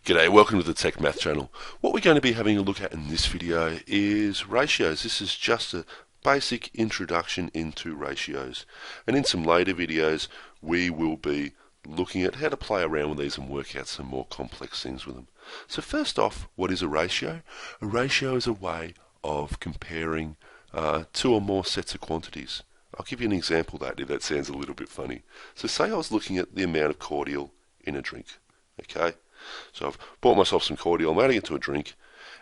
G'day, welcome to the Tech Math channel. What we're going to be having a look at in this video is ratios. This is just a basic introduction into ratios. And in some later videos, we will be looking at how to play around with these and work out some more complex things with them. So first off, what is a ratio? A ratio is a way of comparing two or more sets of quantities. I'll give you an example of that if that sounds a little bit funny. So say I was looking at the amount of cordial in a drink. Okay? So I've bought myself some cordial, I'm adding it to a drink,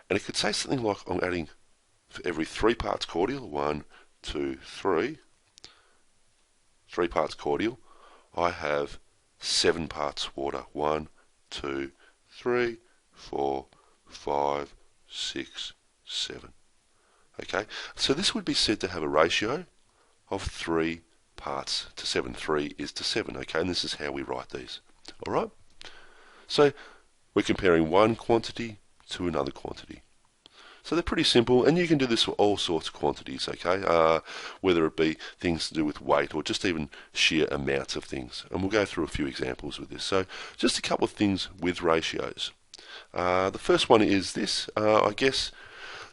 and it could say something like I'm adding for every 3 parts cordial, 1, 2, 3, 3 parts cordial, I have 7 parts water, 1, 2, 3, 4, 5, 6, 7. Okay, so this would be said to have a ratio of 3 parts to 7. 3 is to 7, okay, and this is how we write these. Alright? So we're comparing one quantity to another quantity. So they're pretty simple, and you can do this for all sorts of quantities, okay? Whether it be things to do with weight or just even sheer amounts of things. And we'll go through a few examples with this. So just a couple of things with ratios. The first one is this. I guess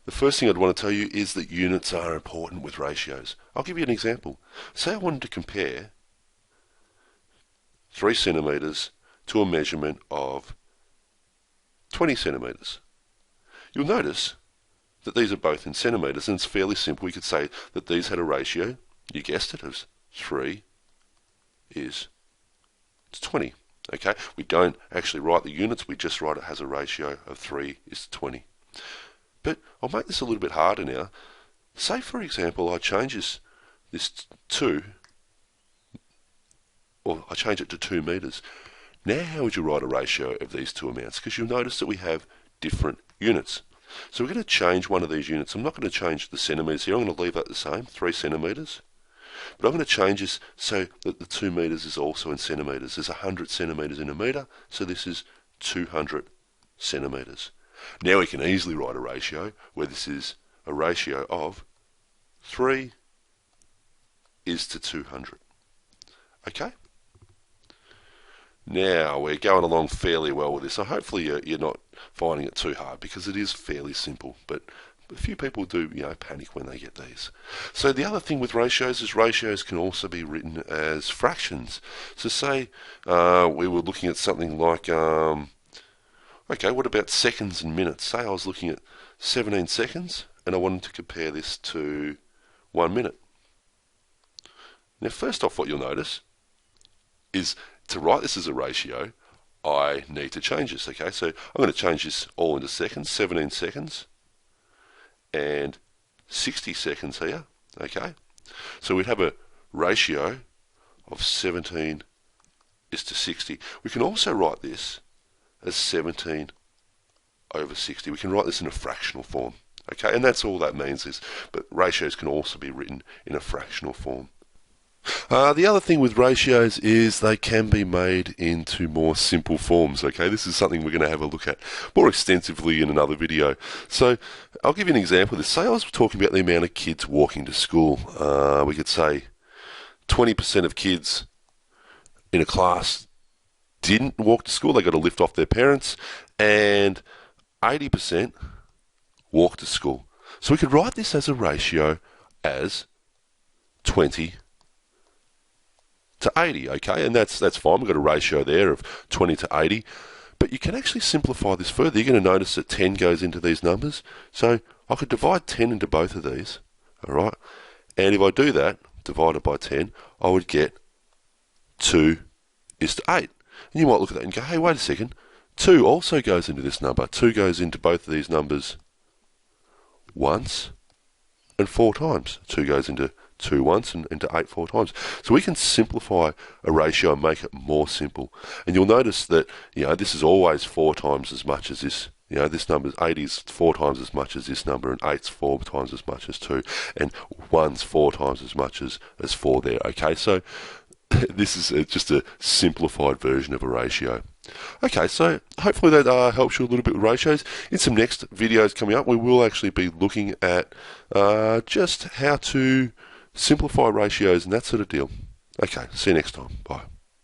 the first thing I'd want to tell you is that units are important with ratios. I'll give you an example. Say I wanted to compare 3 centimetres to a measurement of 20 centimetres. You'll notice that these are both in centimetres, and it's fairly simple. We could say that these had a ratio, you guessed it, of 3 is to 20. Okay, we don't actually write the units, we just write it as a ratio of 3 is to 20. But I'll make this a little bit harder now. Say, for example, I change this to, or I change it to 2 metres. Now how would you write a ratio of these two amounts? Because you'll notice that we have different units. So we're going to change one of these units. I'm not going to change the centimetres here. I'm going to leave that the same, 3 centimetres. But I'm going to change this so that the 2 metres is also in centimetres. There's 100 centimetres in a metre, so this is 200 centimetres. Now we can easily write a ratio where this is a ratio of 3 is to 200. Okay? Now, we're going along fairly well with this, so hopefully you're not finding it too hard, because it is fairly simple, but a few people do, panic when they get these. So the other thing with ratios is ratios can also be written as fractions. So say we were looking at something like, okay, what about seconds and minutes? Say I was looking at 17 seconds, and I wanted to compare this to 1 minute. Now, first off, what you'll notice is to write this as a ratio, I need to change this, okay? So I'm going to change this all into seconds, 17 seconds, and 60 seconds here, okay? So we'd have a ratio of 17 is to 60. We can also write this as 17 over 60. We can write this in a fractional form, okay? And that's all that means is, but ratios can also be written in a fractional form. The other thing with ratios is they can be made into more simple forms, okay? This is something we're going to have a look at more extensively in another video. So I'll give you an example of this. Say I was talking about the amount of kids walking to school. We could say 20% of kids in a class didn't walk to school. They got a lift off their parents, and 80% walked to school. So we could write this as a ratio as 20 to 80, okay, and that's fine. We've got a ratio there of 20 to 80, but you can actually simplify this further. You're going to notice that 10 goes into these numbers, so I could divide 10 into both of these, all right, and if I do that, divided by 10, I would get 2 is to 8. And you might look at that and go, hey, wait a second, 2 also goes into this number. 2 goes into both of these numbers once and 4 times. 2 goes into 2 once and into 8 4 times. So we can simplify a ratio and make it more simple. And you'll notice that, this is always 4 times as much as this. This number, 80 is 4 times as much as this number, and 8's 4 times as much as 2, and 1's 4 times as much as 4 there. Okay, so this is just a simplified version of a ratio. Okay, so hopefully that helps you a little bit with ratios. In some next videos coming up, we will actually be looking at just how to simplify ratios and that sort of deal. Okay, see you next time. Bye.